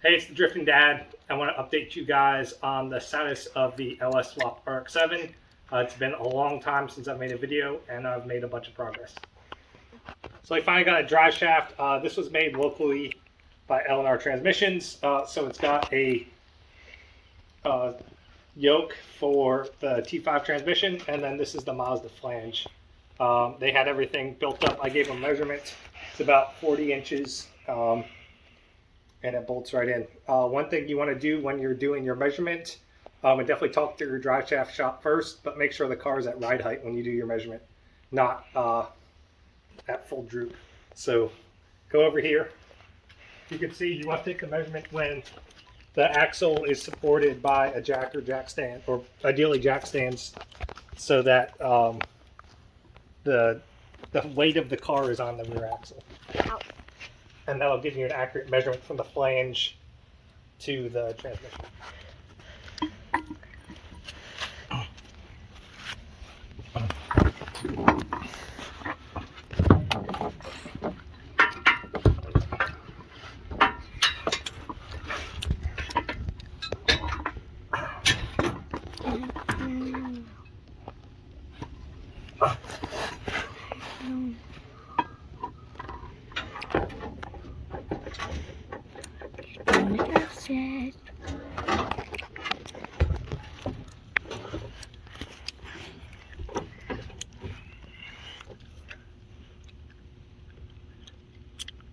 Hey, it's the Drifting Dad. I want to update you guys on the status of the LS Swap RX7. It's been a long time since I've made a video, and I've made a bunch of progress. So I finally got a drive shaft. This was made locally by L&R Transmissions. So it's got a yoke for the T5 transmission, and then this is the Mazda flange. They had everything built up. I gave them measurements. It's about 40 inches. And it bolts right in. One thing you want to do when you're doing your measurement, and definitely talk to your drive shaft shop first, but make sure the car is at ride height when you do your measurement, not at full droop. So go over here. You can see you want to take the measurement when the axle is supported by a jack or jack stand, or ideally jack stands, so that the weight of the car is on the rear axle. Ow. And that'll give you an accurate measurement from the flange to the transmission.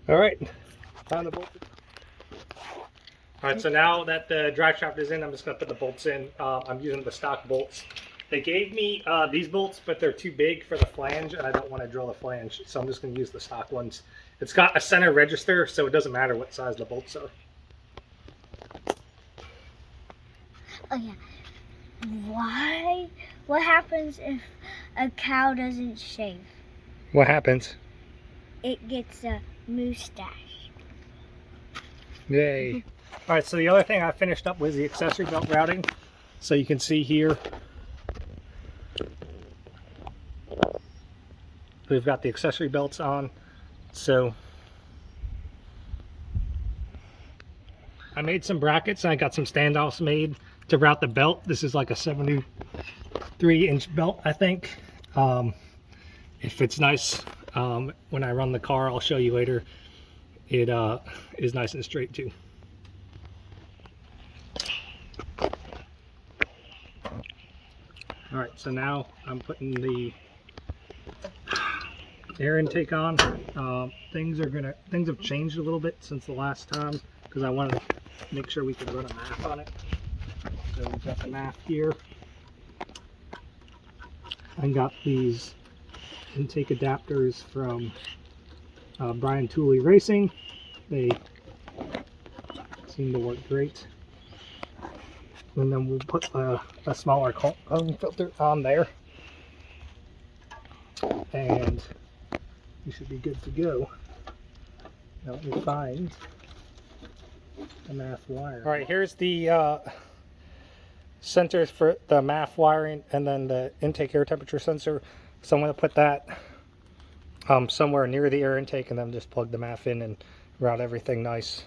All right, found the bolt. All right, so now that the drive shaft is in, I'm just gonna put the bolts in. I'm using the stock bolts. They gave me these bolts, but they're too big for the flange, and I don't want to drill the flange, so I'm just gonna use the stock ones. It's got a center register, so it doesn't matter what size the bolts are. Oh yeah. Why? What happens if a cow doesn't shave? What happens? It gets a mustache. Yay. All right, so the other thing I finished up was the accessory belt routing. So you can see here, we've got the accessory belts on. So I made some brackets and I got some standoffs made to route the belt. This is like a 73-inch belt, I think. It fits nice. When I run the car, I'll show you later, it is nice and straight too. All right, so now I'm putting the air intake on. Things have changed a little bit since the last time because I wanted to make sure we could run a MAF on it. So we've got the MAF here. I got these intake adapters from Brian Tooley Racing. They seem to work great. And then we'll put a smaller cone filter on there, and you should be good to go. Now let me find the MAF wire. All right, here's the sensors for the MAF wiring, and then the intake air temperature sensor. So I'm going to put that somewhere near the air intake, and then just plug the MAF in and route everything nice.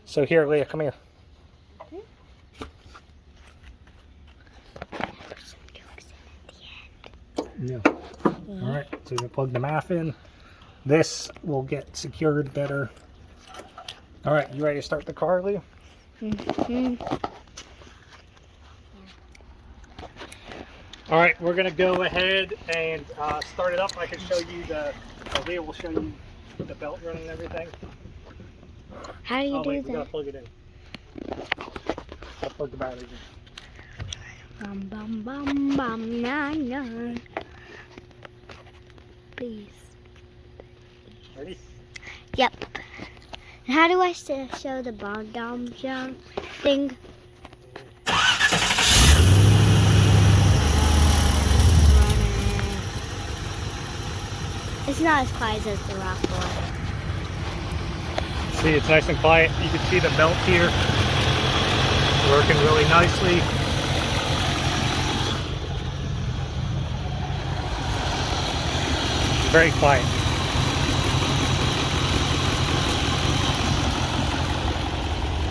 So here, Leah, come here. Yeah. All right, so we plug the MAF in. This will get secured better. All right, you ready to start the car, Leah? Mm-hmm. All right, we're gonna go ahead and start it up. I can show you Leah will show you the belt running and everything. How do you do wait, that? We gotta plug it in. I'll plug the batteries in. Bum bum bum bum na na. Please. Ready? Yep. How do I show the bomb dom jump thing? It's not as quiet as the rock one. See, it's nice and quiet. You can see the belt here working really nicely. Very quiet.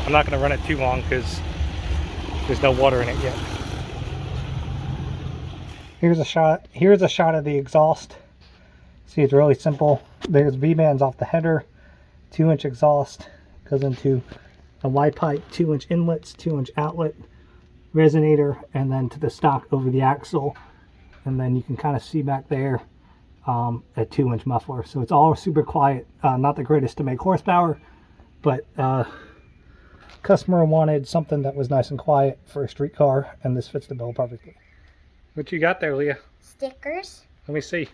I'm not going to run it too long because there's no water in it yet. Here's a shot of the exhaust. See, it's really simple. There's V-bands off the header, 2-inch exhaust, goes into a Y pipe, 2-inch inlets, 2-inch outlet, resonator, and then to the stock over the axle. And then you can kind of see back there a 2-inch muffler. So it's all super quiet. Not the greatest to make horsepower, but customer wanted something that was nice and quiet for a street car, and this fits the bill perfectly. What you got there, Leah? Stickers. Let me see.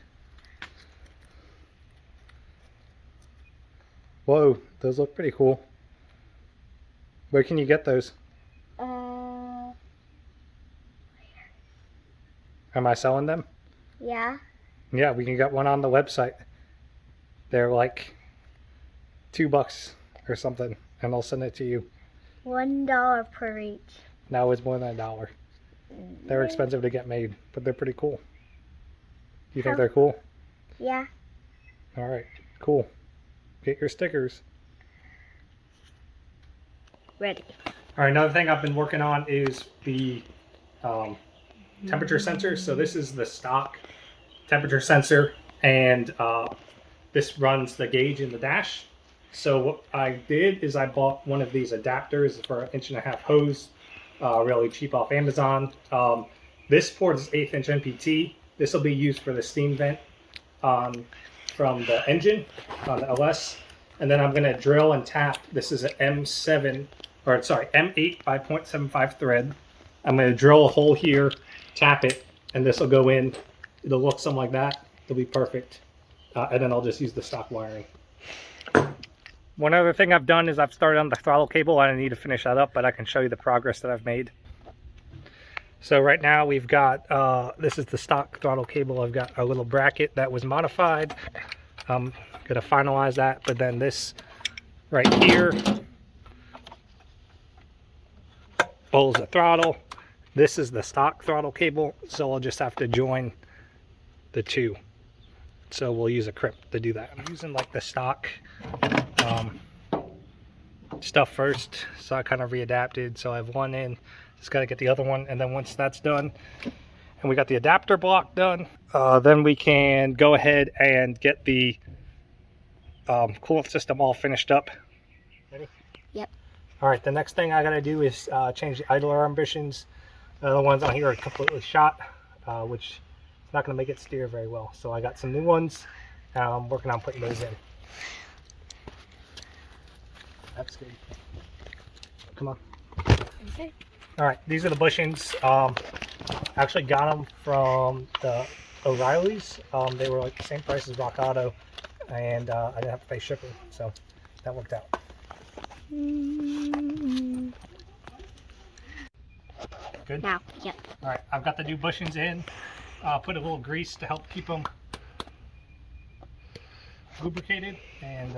Whoa, those look pretty cool. Where can you get those? Am I selling them? Yeah. Yeah, we can get one on the website. They're like $2 or something, and I'll send it to you. $1 per each. Now it's more than $1. They're expensive to get made, but they're pretty cool. You think they're cool? Yeah. All right, cool. Get your stickers. Ready. All right, another thing I've been working on is the temperature sensor. So this is the stock temperature sensor, and this runs the gauge in the dash. So what I did is I bought one of these adapters for an 1.5-inch hose, really cheap off Amazon. This port is 1/8-inch NPT. This will be used for the steam vent from the engine on the LS. And then I'm going to drill and tap. This is an M8 by 0.75 thread. I'm going to drill a hole here, tap it, and this will go in. It'll look something like that. It'll be perfect. And then I'll just use the stock wiring. One other thing I've done is I've started on the throttle cable. I need to finish that up, but I can show you the progress that I've made. So right now we've got, this is the stock throttle cable. I've got a little bracket that was modified. I'm going to finalize that, but then this right here pulls the throttle. This is the stock throttle cable, so I'll just have to join the two. So we'll use a crimp to do that. I'm using like the stock stuff first, so I kind of readapted. So I have one in, just got to get the other one, and then once that's done and we got the adapter block done, then we can go ahead and get the coolant system all finished up. Ready? Yep. All right, the next thing I got to do is change the idler arm bushings. The ones on here are completely shot, which is not going to make it steer very well. So I got some new ones. I'm working on putting those in. That's good. Come on. Okay. All right, these are the bushings. Actually got them from the O'Reilly's. They were like the same price as Rock Auto, and I didn't have to pay shipping, so that worked out. Good? Now, yep. All right, I've got the new bushings in. Put a little grease to help keep them lubricated, and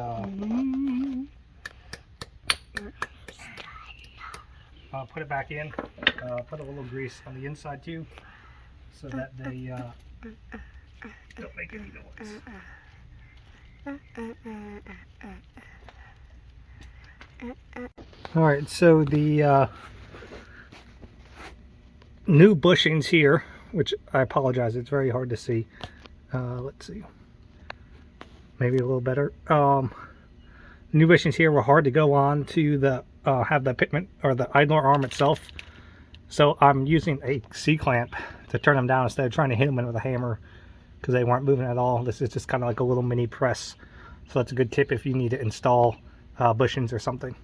put it back in. Put a little grease on the inside too, so that they don't make any noise. All right, so the new bushings here, which I apologize, it's very hard to see. Let's see, maybe a little better. New bushings here were hard to go on to the have the pitman or the idler arm itself, so I'm using a C-clamp to turn them down instead of trying to hit them in with a hammer, because they weren't moving at all. This is just kind of like a little mini press, so that's a good tip if you need to install bushings or something.